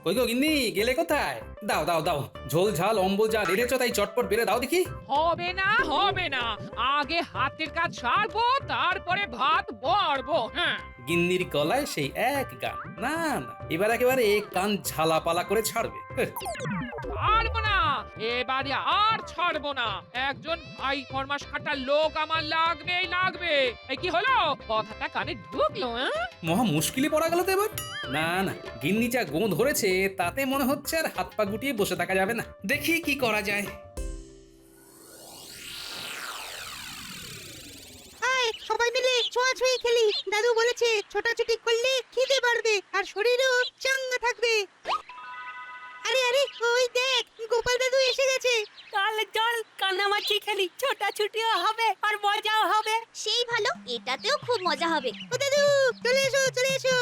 কই গো গিন্নি, গেলে কোথায়? দাও দাও দাও, ঝোল ঝাল অম্বল যা রেড়েছো তাই চটপট বেড়ে দাও দেখি। হবে না, আগে হাতের কাজ সারবো, তারপরে ভাত বাড়বো। হ্যাঁ, গিন্নির গলায় সেই এক গান। না না, এবার একেবারে কান ঝালাপালা করে ছাড়বে। ছাড়বো না, এবারে আর ছাড়বো না। একজন ভাই ফরমাস খাটার লোক আমার লাগবেই লাগবে। এই কি হলো, কথাটা কানে ঢুকলো? হ্যাঁ, মহা মুশকিলে পড়া গেল তো এবার। না না, গিন্নি যা গো ধরেছে তাতে মনে হচ্ছে আর হাত পা গুটিয়ে বসে থাকা যাবে না। দেখি কি করা যায়। আয় সবাই মিলে ছোঁয়াছুঁয়ি খেলি। দাদু বলেছে ছোটাছুটি করলে খিদে বাড়বে আর শরীরও চাঙ্গা থাকবে। আরে আরে ওই দেখ, গোপাল দাদু এসে গেছে। তাহলে চল কানামাছি খেলি, ছোটাছুটিও হবে আর মজাও হবে। সেই ভালো, এটাতেও খুব মজা হবে। ও দাদু চলে এসো চলে এসো,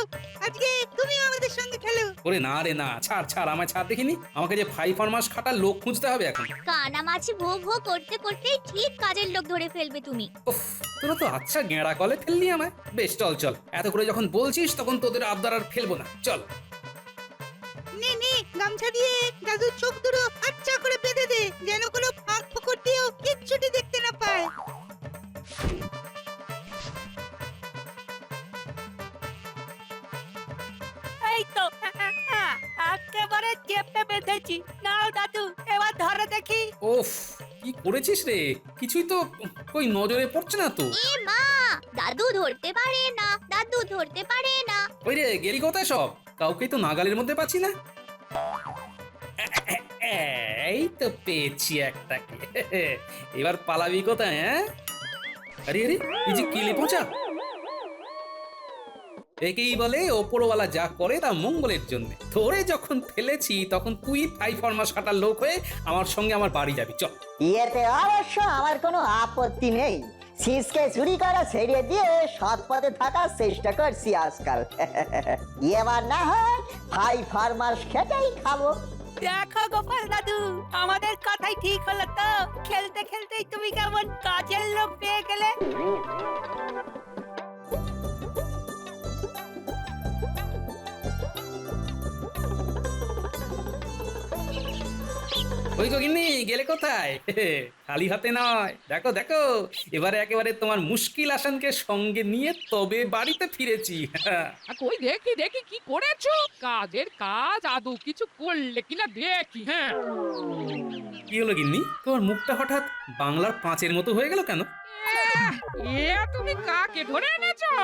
আজকে তুমিও আমাদের সঙ্গে খেলো। ওরে না রে না, ছাড় ছাড়, আমায় ছাড় দেখিনি। আমাকে যে 5 মাস খাটার লোক খুঁজতে হবে এখন। কানামাছি ভো ভো করতে করতেই ঠিক কাজের লোক ধরে ফেলবে তুমি। উফ, তোরা তো আচ্ছা গেঁড়া কলে ফেললি আমায়। বেশ চল চল, এত করে যখন বলছিস তখন তোদের আবদার আর ফেলবো না, চল। নে নে, গামছা দিয়ে দাদুর চোখ দুটো আচ্ছা করে বেঁধে দে, যেন কোনো ফাঁক ফোকর দিয়েও কিচ্ছুটি দেখতে না পায়। এই তো একেবারে চেপে বেঁধেছি। নাও দাদু, এবার ধরে দেখি। ওফ, কি করেছিস রে? কিছুই তো কই নজরে পড়ছে না তো। এ মা, দাদু ধরতে পারে না, দাদু ধরতে পারে না। ওই রে, গেলি কোথায় সব? কাউকেই তো নাগালের মধ্যে পাচ্ছি না। এই তো পেয়েছি একটাকে। এবার পালাবি কোথায়? হ্যাঁ, আরে আরে, এই যে কিলে পচা, একেই বলে ওপরওয়ালা যা করে তা মঙ্গলের জন্য। ধরে যখন ফেলেছি তখন তুই 5 মাস খাটার লোক হয়ে আমার সঙ্গে আমার বাড়ি যাবি, চল। ইয়েতে অবশ্য আমার কোনো আপত্তি নেই। শীষকে চুরি করা ছেড়ে দিয়ে সৎ পথে থাকার চেষ্টা করছি আজকাল। এবার না হয় 5 মাস খেটেই খাবো। দেখো গোপাল দাদু, আমাদের কথাই ঠিক হলো তো। খেলতে খেলতেই তুমি কেমন কাজের লোক পেয়ে গেলে। ওই গো গিন্নি, গেলে কোথায়? খালি হাতে নয়, দেখো দেখো, এবারে একেবারে তোমার মুশকিল আসানকে সঙ্গে নিয়ে তবে বাড়িতে ফিরেছি। আর কই দেখি দেখি কি করেছো। কাজের কাজ আদৌ কিছু করলে কিনা দেখি। হ্যাঁ, কি হলো গিন্নি, তোমার মুখটা হঠাৎ বাংলার পাঁচের মতো হয়ে গেল কেন? এ তুমি কাকে ধরে এনেছো?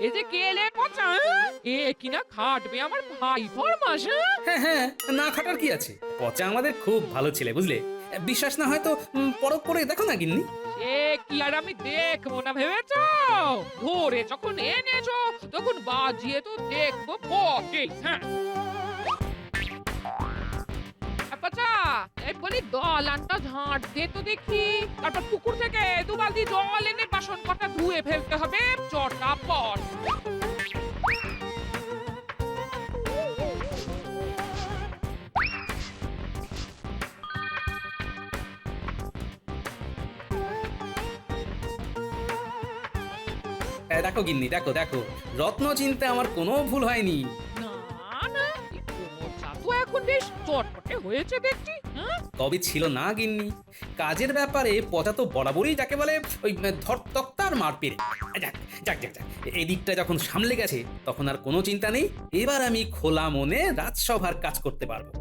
এ যে কেলে পচা, এ কিনা খাটবে আমার ভাই ফরমাস। হ্যাঁ হ্যাঁ, না খাটার কি আছে? পচা আমাদের খুব ভালো ছেলে, বুঝলে। বিশ্বাস না হয় তো পরখ করে দেখো না গিন্নি। এ কি আর আমি দেখবো না ভেবেছো? ধরে যখন এনেছো তখন বাজিয়ে তো দেখবো বটে। হ্যাঁ, পচা, এই বলি দলানটা ঝাঁট দে তো দেখি। তারপর পুকুর থেকে 2 বালতি জল এনে বাসন কটা ধুয়ে ফেলতে হবে চটাপট। দেখো গিন্নি, দেখো দেখো, রত্ন চিনতে আমার কোনো ভুল হয়নি। না না, এই কোমরটা তো এখন বেশ চটপটে হয়েছে দেখছি। হ্যাঁ, তবে ছিল না গিন্নি, কাজের ব্যাপারে পচা তো বরাবরই যাকে বলে ওই ধর তক্তার মার পেরে। যাক যাক যাক যাক, এদিকটা যখন সামলে গেছে তখন আর কোনো চিন্তা নেই। এবার আমি খোলা মনে রাজসভার কাজ করতে পারবো।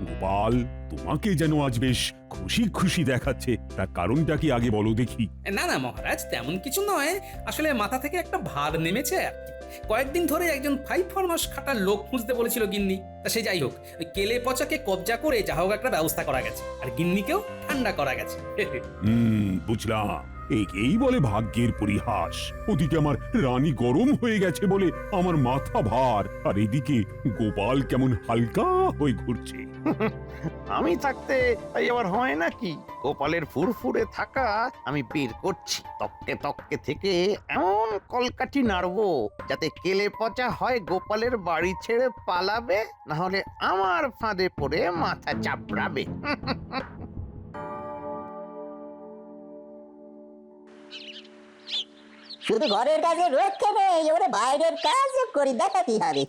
গোপাল, তোমাকে যেন আজ বেশ খুশি খুশি দেখাচ্ছে, তার কারণটা কি আগে বলো দেখি। না না মহারাজ, তেমন কিছু নয়। আসলে মাথা থেকে একটা ভার নেমেছে আর কি। কয়েকদিন ধরে একজন 5 মাস খাটার লোক খুঁজতে বলেছিল গিন্নি। তা সে যাই হোক, ওই কেলে পচাকে কবজা করে যা হোক একটা ব্যবস্থা করা গেছে, আর গিন্নিকেও ঠান্ডা করা গেছে। বুঝলাম। একেই বলে ভাগ্যের পরিহাস। ওদিকে আমার রানী গরম হয়ে গেছে বলে আমার মাথা ভার, আর এদিকে গোপাল কেমন হালকা হয়ে ঘুরছে। আমি থাকতে তাই আবার হয় নাকি? গোপালের ফুরফুরে থাকা আমি বের করছি। তককে তককে থেকে এমন কলকাঠি নাড়বো যাতে কেলে পচা হয় গোপালের বাড়ি ছেড়ে পালাবে, না হলে আমার ফাঁদে পড়ে মাথা চাপড়াবে। শুধু ঘরের কাজে রক্ষে নেই, এবারে বাইরের কাজও করি দেখাতে হবে।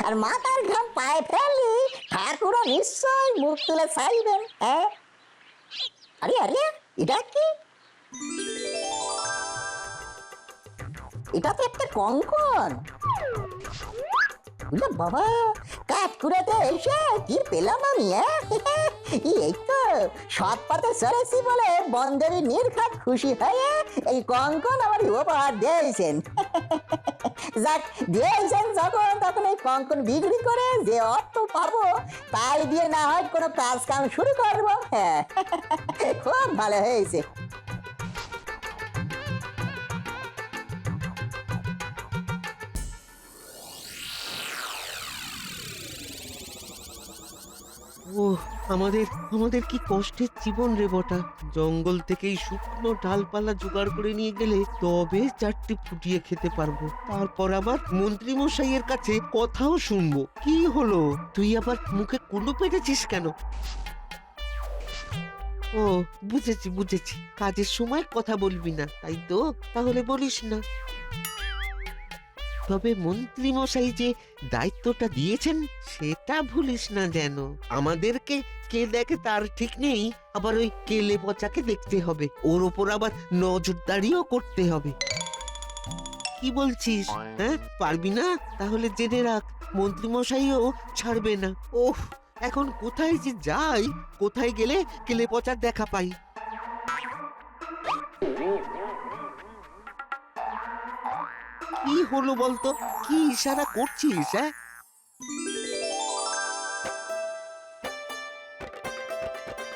আর মাথার ঘাম পায়ে ফেললি ঠাকুরও নিশ্চয় মুখ তুলে চাইবেন। হ্যাঁ, আরে আরে, এটা কি? এটা তো একটা কঙ্কন। বাবা, কাঠকুড়াতে এসে কি পেলাম আমি? এই তো সৎ পথে চলেছি বলে বন্ধেরই নির্ঘাত খুশি হয়ে এই কঙ্কন আমার উপহার দিয়েছেন। যাক, দিয়েছেন যখন, তখন এই কঙ্কন বিক্রি করে যে অর্থ পাবো তাই দিয়ে না হয় কোনো কাজ কাম শুরু করবো। হ্যাঁ, খুব ভালো হয়েছে। ও আমাদের আমাদের কি কষ্টের জীবন রে বটা। জঙ্গল থেকেই শুকনো ডালপালা জোগাড় করে নিয়ে গেলে তবে চারটি ফুটিয়ে খেতে পারবো। তারপর আবার মন্ত্রী মশাইয়ের কাছে কথাও শুনবো। কি হলো, তুই আবার মুখে কুলু পেটেছিস কেন? ও বুঝেছি বুঝেছি, কাজের সময় কথা বলবি না, তাই তো? তাহলে বলিস না। তবে মন্ত্রী মশাই যে দায়িত্বটা দিয়েছেন সেটা ভুলিস না যেন। আমাদেরকে কে দেখে তার ঠিক নেই, আবার ওই কেলে পচাকে দেখতে হবে, ওর ওপর আবার নজরদারিও করতে হবে। কি বলছিস? হ্যাঁ, পারবি না? তাহলে জেনে রাখ, মন্ত্রী মশাইও ছাড়বে না। ওহ, এখন কোথায় যে যাই, কোথায় গেলে কেলে পচার দেখা পাই? কি হলো বলতো? কি ইশারা করছিস? হ্যাঁ,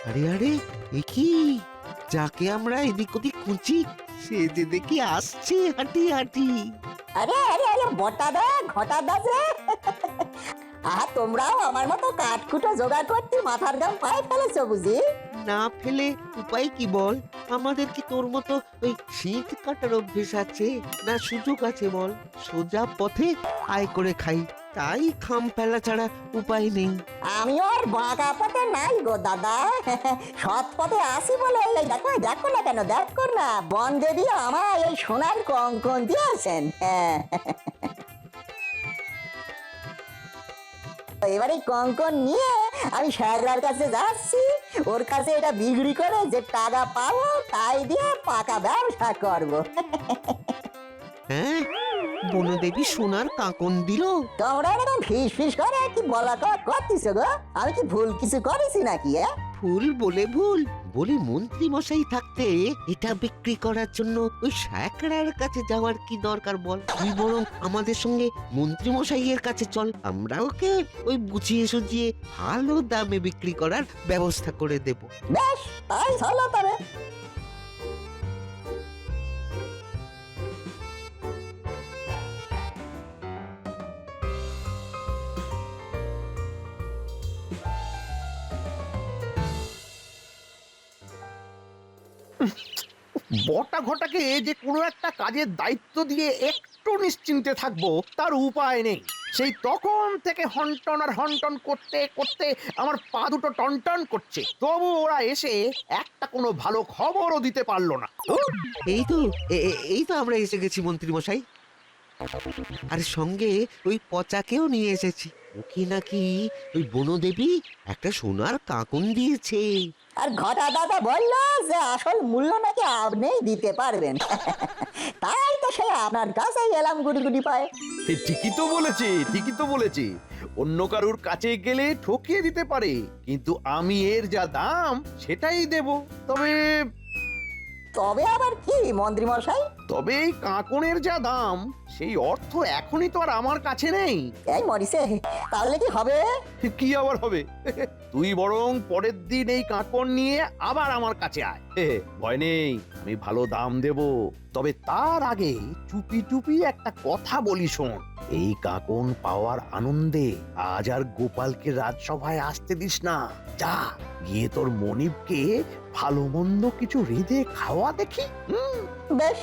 আরে আরে, এ কি? যাকে আমরা এদিক ওদিক খুঁজি সে যে দেখি আসছে হাঁটি হাঁটি। আরে আরে আরে, বটা দা, ঘটা দা যে। তোমরাও আমার মতো কাঠকুটো জোগাড় করতে মাথার ঘাম পায়ে ফেলেছো বুঝি? না ফেলে উপায় কি বল? আমাদের কি তোর মতো ওই শীত কাটার অভ্যেস আছে, না সুযোগ আছে বল? সোজা পথে আয় করে খাই, তাই খাম ফেলা ছাড়া উপায় নেই। আমি আর বাঁকা পথে নাই গো দাদা, সৎ পথে আসি বলে এই দেখো, দেখো না কেন, দেখো না, বন্ধে দিয়ে আমার এই সোনার কঙ্কন দিয়েছেন। হ্যাঁ, এবার এই কঙ্কন নিয়ে আমি সাহেবরার কাছে যাচ্ছি, ওর কাছে এটা বিক্রি করে যে টাকা পাবো তাই দিয়ে পাকা ব্যবসা করবো। হ্যাঁ, বনদেবী সোনার কাঁকন দিল? তোমরা এরকম ফিস ফিস করে কি বলা করতেছো গো? আমি কি ভুল কিছু করেছি নাকি? ভুল বলে ভুল বলি, মন্ত্রী মশাই থাকতে এটা বিক্রি করার জন্য ওই শাকরার কাছে যাওয়ার কি দরকার বল? তুই বরং আমাদের সঙ্গে মন্ত্রী মশাইয়ের কাছে চল, আমরা ওকে ওই বুঝিয়ে সুঝিয়ে ভালো দামে বিক্রি করার ব্যবস্থা করে দেব। বেশ, তাই চলো তবে। বটা ঘটাকে যে কোনো একটা কাজের দায়িত্ব দিয়ে একটু নিশ্চিন্তে থাকবো তার উপায় নেই। সেই তখন থেকে হন্টন আর হন্টন করতে করতে আমার পা দুটো টনটন করছে, তবু ওরা এসে একটা কোনো ভালো খবরও দিতে পারলো না। এই তো আমরা এসে গেছি মন্ত্রী মশাই। আর সঙ্গে ওই পচাকেও নিয়ে এসেছি। ওকে নাকি ওই বনদেবী একটা সোনার কাঁকন দিয়েছে। আর ঘটা দাদা বললো যে আসল মূল্য নাকি আপনিই দিতে পারবেন। তাই তো সে আপনার কাছে এলাম গুটি গুটি পায়ে। ঠিকই তো বলেছে, ঠিকই তো বলেছে। অন্য কারুর কাছে গেলে ঠকিয়ে দিতে পারে, কিন্তু আমি এর যা দাম সেটাই দেব। তবে আবার কি মন্ত্রী মশাই? তবে এই কাঁকনের যা দাম সেই অর্থ এখনই তো আর আমার কাছে নেই। এই মরিসে, তাহলে কি হবে? কি আবার হবে? তুই বরং পরের দিন এই কাঁকন নিয়ে আবার আমার কাছে আয়। ভয় নেই, আমি ভালো দাম দেব। তবে তার আগে চুপি চুপি একটা কথা বলি শোন। এই কাঁকন পাওয়ার আনন্দে আজ আর গোপালকে রাজসভায় আসতে দিস না। যা গিয়ে তোর মনিবকে ভালো মন্দ কিছু রেঁধে খাওয়া দেখি। বেশ,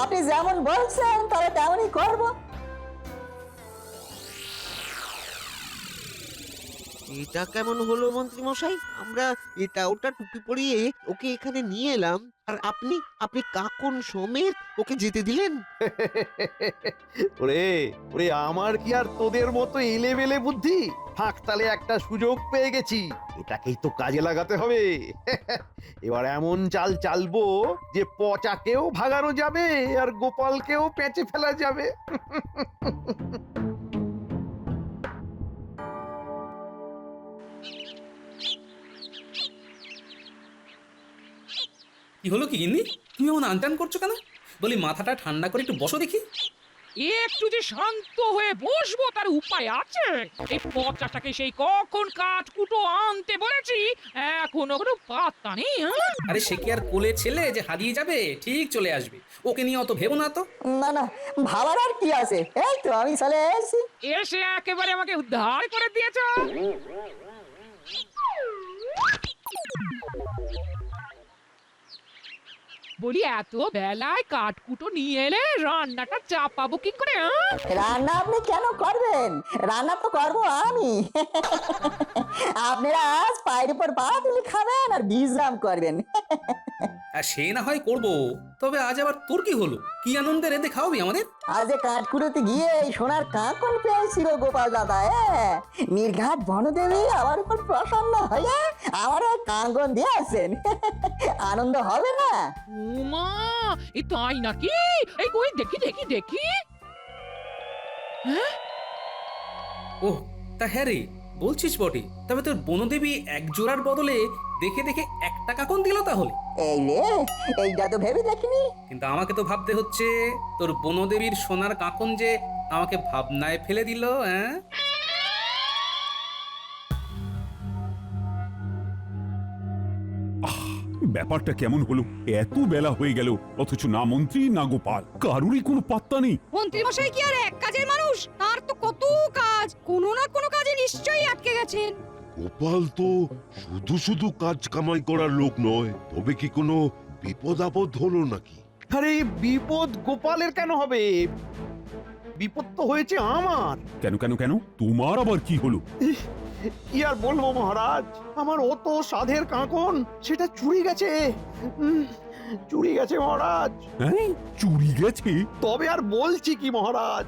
আপনি যেমন বলছেন তাহলে তেমনই করবো। এটা কেমন হলো মন্ত্রী মশাই? আমরা এটা ওটা টুপি পরিয়ে ওকে এখানে নিয়ে এলাম, আর আপনি আপনি কাকন সমেত ওকে যেতে দিলেন? ওরে ওরে, আমার কি আর তোদের মতো এলেবেলে বুদ্ধি? ফাঁকতালে একটা সুযোগ পেয়ে গেছি, এটাকেই তো কাজে লাগাতে হবে। এবার এমন চাল চালবো যে পচাকেও ভাগানো যাবে আর গোপালকেও পেঁচে ফেলা যাবে। কি হলো কি গিন্নি, তুমি এমন আনটান করছো কেন? বলি মাথাটা ঠান্ডা করে একটু বসো দেখি। একটু যে শান্ত হয়ে বসবো তার উপায় আছে? এই পচাটাকে সেই কখন কাঠকুটো আনতে বলেছি, এখনো কোনো পাত্তা নেই। আরে সে কি আর কোলে ছেলে যে হারিয়ে যাবে? ঠিক চলে আসবে, ওকে নিয়ে অত ভেবো না তো। না না, ভাবার আর কি আছে, এই তো আমি চলে এসেছি। এসে একেবারে আমাকে উদ্ধার করে দিয়েছ। বলি এত বেলায় কাঠকুটো নিয়ে এলে রান্নাটা চাপাবো কি করে? রান্না আপনি কেন করবেন? রান্না তো করবো আমি। আপনারা আজ পায়ের উপর পা তুলে খাবেন আর বিশ্রাম করবেন। আর সে না হয় করবো, তবে আজ আবার তোর কি হলো? কি আনন্দে রেঁধে খাওয়াবি আমাদের? আজ কাঠকুড়োতে গিয়ে এই সোনার কাঁকন পেয়েছিল গোপাল দাদা। নির্ঘাত বনদেবী আমার উপর প্রসন্ন হয়ে আমার কাঁকন দিয়েছেন। আনন্দ হবে না? উমা, এ তাই নাকি? এই কই দেখি দেখি দেখি। ও তা হ্যাঁ রে, বলছিস বটে। তবে তোর বনদেবী এক জোড়ার বদলে দেখে দেখে একটা কাকন দিল তাহলে? এই রে, এইটা তো ভেবে দেখিনি। কিন্তু আমাকে তো ভাবতে হচ্ছে তোর বনদেবীর সোনার কাকন যে আমাকে ভাবনায় ফেলে দিল। হ্যাঁ, ব্যাপারটা কেমন হলো? এত বেলা হয়ে গেল অথচ না মন্ত্রী না গোপাল, কারুরই কোনো পাত্তা নেই। মন্ত্রী মশাই কি আর এক কাজের মানুষ? তার তো কত কাজ, কোনো না কোনো কাজে নিশ্চয়ই আটকে গেছেন। গোপাল তো শুধু শুধু কাজ কামাই করার লোক নয়, তবে কি কোনো বিপদ আপদ হলো নাকি? আরে বিপদ গোপালের কেন হবে? বিপদ তো হয়েছে আমার। কেন কেন কেন, তোমার আবার কি হলো? কি আর বলবো মহারাজ, আমার অত সাধের কাঁকন সেটা চুরি গেছে। চুরি গেছে মহারাজ। হ্যাঁ, চুরি গেছে? তবে আর বলছি কি মহারাজ।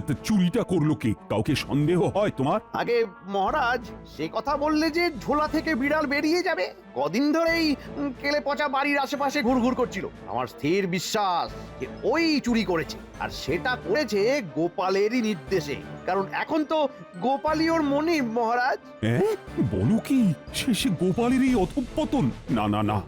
তা চুরিটা করলো কে? কাউকে সন্দেহ হয় তোমার? আগে মহারাজ, সে কথা বললে যে ঝোলা থেকে বিড়াল বেরিয়ে যাবে। কদিন ধরেই কেলে পচা বাড়ির আশেপাশে ঘুরঘুর করছিল। আমার স্থির বিশ্বাস যে ওই চুরি করেছে, আর সেটা করেছে গোপালেরই নির্দেশে। কারণ এখন তো গোপালই ওর মনিব মহারাজ। হ্যাঁ, বলো কি? শেষে গোপালের এই অধঃপতন? না না না,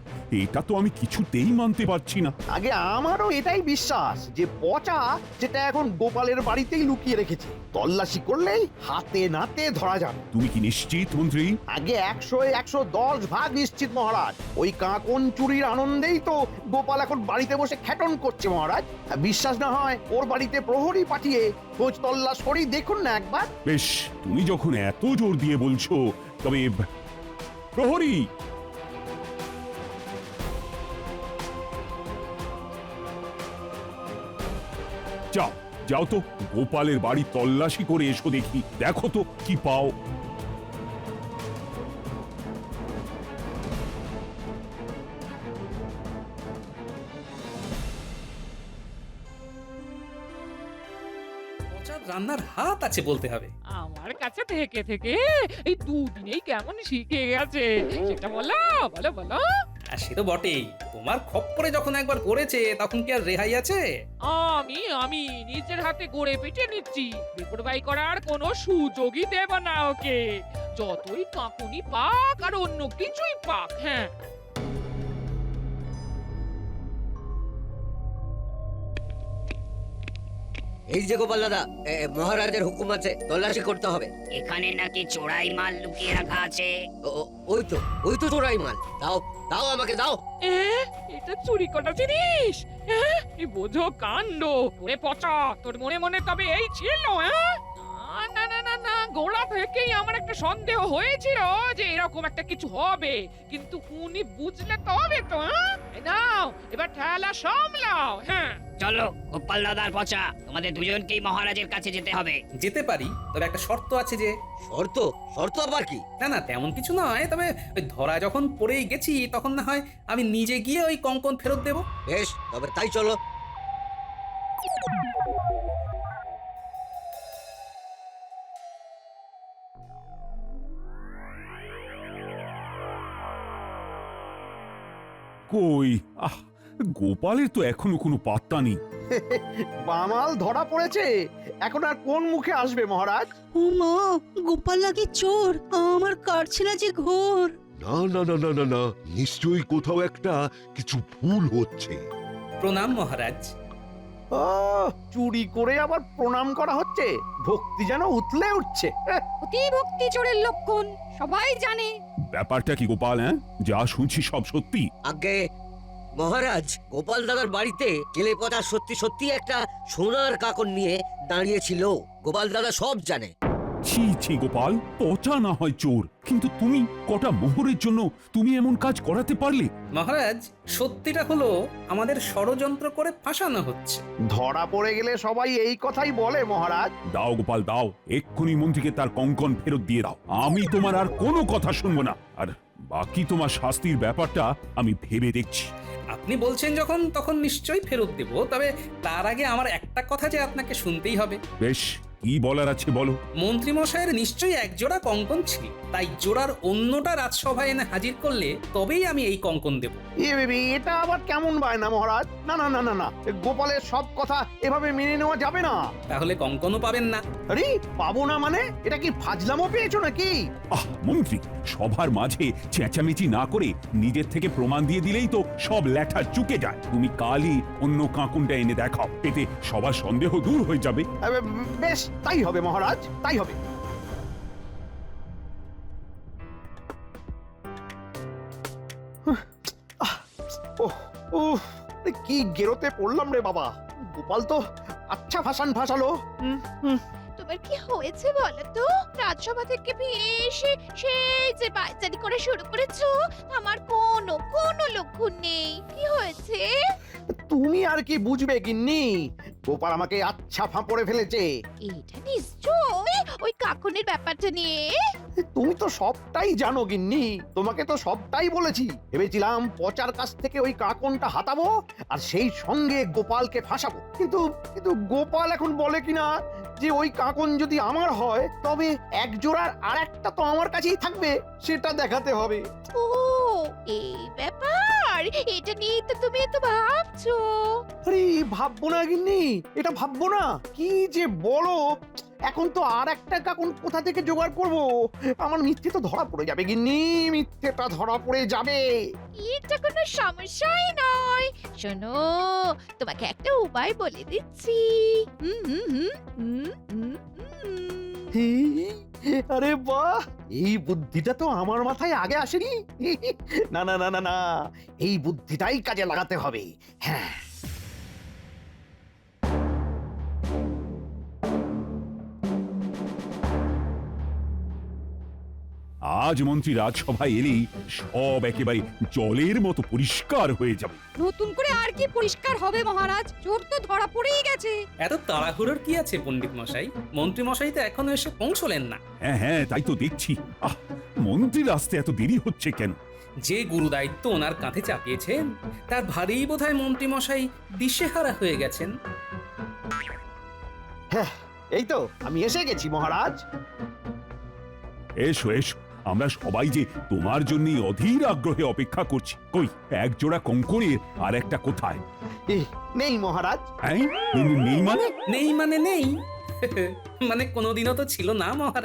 এটা তো আমি কিছুতেই মানতে পারছি না। আগে আমারও এটাই বিশ্বাস যে পচা যেটা এখন গোপালের বাড়িতেই লুকিয়ে রেখেছে। তল্লাশি করলেই হাতে নাতে ধরা যাবে। তুমি কি নিশ্চিত মন্ত্রী? আগে 100-110 ভাগ নিশ্চিত মহারাজ। ওই কাঁকন চুরির আনন্দেই তো গোপাল এখন বাড়িতে বসে খ্যাটন করছে মহারাজ। বিশ্বাস না হয় ওর বাড়িতে প্রহরী পাঠিয়ে খোঁজ তল্লাশ করেই দেখুন না একবার। বেশ, তুমি যখন এত জোর দিয়ে বলছো, তবে প্রহরী, যাও যাও তো গোপালের বাড়ি তল্লাশি করে এসো দেখি, দেখো তো কি পাও। পচার রান্নার হাত আছে বলতে হবে। আমার কাছে থেকে থেকে এই দুদিনেই কেমন শিখে গেছে। সেটা বলো বলো বলো। আর সে তো বটেই, তোমার খপ্পরে যখন একবার পড়েছে তখন কি আর রেহাই আছে? আমি আমি নিজের হাতে গড়ে পিটে নিচ্ছি। বেকুরবাই করার কোনো সুযোগই দেব না ওকে। যতই কাকুনি পাক আর অন্য কিছুই পাক। হ্যাঁ, এই যে গোপাল দাদা, মহারাজের হুকুম আছে, তল্লাশি করতে হবে। এখানে নাকি চোরাই মাল লুকিয়ে রাখা আছে। ওই তো চোরাই মাল। দাও দাও, আমাকে দাও। এটা চুরি করা জিনিস। এই বোঝো কাণ্ড। ওরে পচা, তোর মনে মনে তবে এই ছিল? না না না না, গোড়া থেকেই আমার একটা সন্দেহ হয়েছিল যে এরকম একটা কিছু হবে, কিন্তু উনি বুঝলে তবে তো। নাও এবার ঠেলা সামলাও। হ্যাঁ চলো গোপাল দাদার পচা, তোমাদের দুজনকেই মহারাজের কাছে যেতে হবে। যেতে পারি, তবে একটা শর্ত আছে যে। শর্ত? শর্ত আবার কি? না না, তেমন কিছু নয়, তবে ওই ধরা যখন পড়েই গেছি তখন না হয় আমি নিজে গিয়ে ওই কঙ্কন ফেরত দেব। বেশ, তবে তাই চলো। কই গোপালের তো এখনো কোনো পাত্তা নেই। বামাল ধরা পড়েছে, এখন আর কোন মুখে আসবে মহারাজ? ও মা, গোপাল লাগে চোর, আমার কাটছে না যে ঘোর। না না না না না না, নিশ্চয়ই কোথাও একটা কিছু ভুল হচ্ছে। প্রণাম মহারাজ। ও, চুরি করে আবার প্রণাম করা হচ্ছে, ভক্তি যেন উতলে উঠছে। অতি ভক্তি চোরের লক্ষণ, সবাই জানে। ব্যাপারটা কি গোপাল? যা শুনছি সব সত্যি? আগে মহারাজ, গোপাল দাদার বাড়িতে কেলে পচা সত্যি সত্যি একটা সোনার কাকন নিয়ে দাঁড়িয়েছিল। গোপাল দাদা সব জানে। ছি ছি গোপাল, পচা না হয় চোর, কিন্তু তুমি কটা মোহরের জন্য তুমি এমন কাজ করাতে পারলে? মহারাজ, সত্যিটা হলো আমাদের ষড়যন্ত্র করে ফাঁসানো হচ্ছে। ধরা পড়ে গেলে সবাই এই কথাই বলে মহারাজ। দাও গোপাল দাও, এক্ষুনি মন্ত্রীকে তার কঙ্কন ফেরত দিয়ে দাও। আমি তোমার আর কোনো কথা শুনবো না, আর বাকি তোমার শাস্তির ব্যাপারটা আমি ভেবে দেখছি। আপনি বলছেন যখন, তখন নিশ্চয়ই ফেরত দেব, তবে তার আগে আমার একটা কথা যে আপনাকে শুনতেই হবে। বেশ, কি বলার আছে বলো। মন্ত্রী মশাইয়ের নিশ্চয়ই এক জোড়া কঙ্কন ছিল, তাই জোড়ার অন্যটা রাজসভায় এনে হাজির করলে তবেই আমি এই কঙ্কন দেব। এটা আবার কেমন বায়না মহারাজ? না না না না না, গোপালের সব কথা এভাবে মেনে নেওয়া যাবে না। তাহলে কঙ্কনও পাবেন না। আরে পাবো না মানে? এটা কি ফাজলামো পেয়েছো নাকি? মন্ত্রী, সবার মাঝে চেঁচামেচি না করে নিজের থেকে প্রমাণ দিয়ে দিলেই তো সব ল্যাঠা চুকে যায়। তুমি কালই অন্য কাকুনটা এনে দেখাও, এতে সবার সন্দেহ দূর হয়ে যাবে। বেশ, তাই হবে মহারাজ, তাই হবে। কি গেরোতে পড়লাম রে বাবা। গোপাল তো আচ্ছা ভাষণ ভাসালো। তোমার কি হয়েছে বলো তো? রাজসভা থেকে এসে সেই যে পায়চারি করে শুরু করেছো, আমার কোনো লক্ষণ নেই। কি হয়েছে? তুমি আর কি বুঝবে গিন্নি? গোপাল আমাকে আচ্ছা ফাঁপড়ে ফেলেছে। এটা নিশ্চয় ওই কাকনের ব্যাপারটা নিয়ে। তুমি তো সবটাই জানো গিন্নি, তোমাকে তো সবটাই বলেছি। ভেবেছিলাম পচার কাছ থেকে ওই কাকনটা হাতাবো আর সেই সঙ্গে গোপালকে ফাঁসাবো, কিন্তু গোপাল এখন বলে কিনা যে ওই কাকন যদি আমার হয় তবে এক জোড়ার আর একটা তো আমার কাছেই থাকবে, সেটা দেখাতে হবে। ও, এই ব্যাপার, এটা নিয়ে তো তুমি এত ভাবছো। আরে ভাববো না গিন্নি, এটা ভাববো না, কি যে বলো। এখন তো আর একটা কাকন কোথা থেকে জোগাড় করব? আমার মিথ্যে তো ধরা পড়ে যাবে গিন্নি, মিথ্যেটা ধরা পড়ে যাবে। এটা কোনো সমস্যাই নয়। শোনো, তোমাকে একটা উপায় বলে দিচ্ছি। আরে বাহ, এই বুদ্ধিটা তো আমার মাথায় আগে আসেনি। না না না না না, এই বুদ্ধিটাই কাজে লাগাতে হবে। হ্যাঁ, আজ মন্ত্রী রাজসভায় এলেই সব একেবারে জলের মতো পরিষ্কার হয়ে যাবে। নতুন করে আর কি পরিষ্কার হবে মহারাজ? চোর তো ধরা পড়েই গেছে। এত তাড়াহুড়োর কি আছে পণ্ডিত মশাই? মন্ত্রী মশাই তো এখনো এসে পৌঁছলেন না। হ্যাঁ, তাই তো দেখছি। মন্ত্রীর আসতে এত দেরি হচ্ছে কেন? যে গুরু দায়িত্ব ওনার কাঁধে চাপিয়েছেন, তার ভারী বোধহয় মন্ত্রী মশাই দিশেহারা হয়ে গেছেন। হ্যাঁ, এই তো আমি এসে গেছি মহারাজ। এসো এসো, আমরা সবাই যে তোমার জন্য অধীর আগ্রহে অপেক্ষা করছি। কই এক জোড়া কঙ্কনের আর একটা কোথায়? নেই মহারাজ। নেই মানে? নেই মানে নেই, মানে কোনোদিনও তো ছিল না মহারাজ।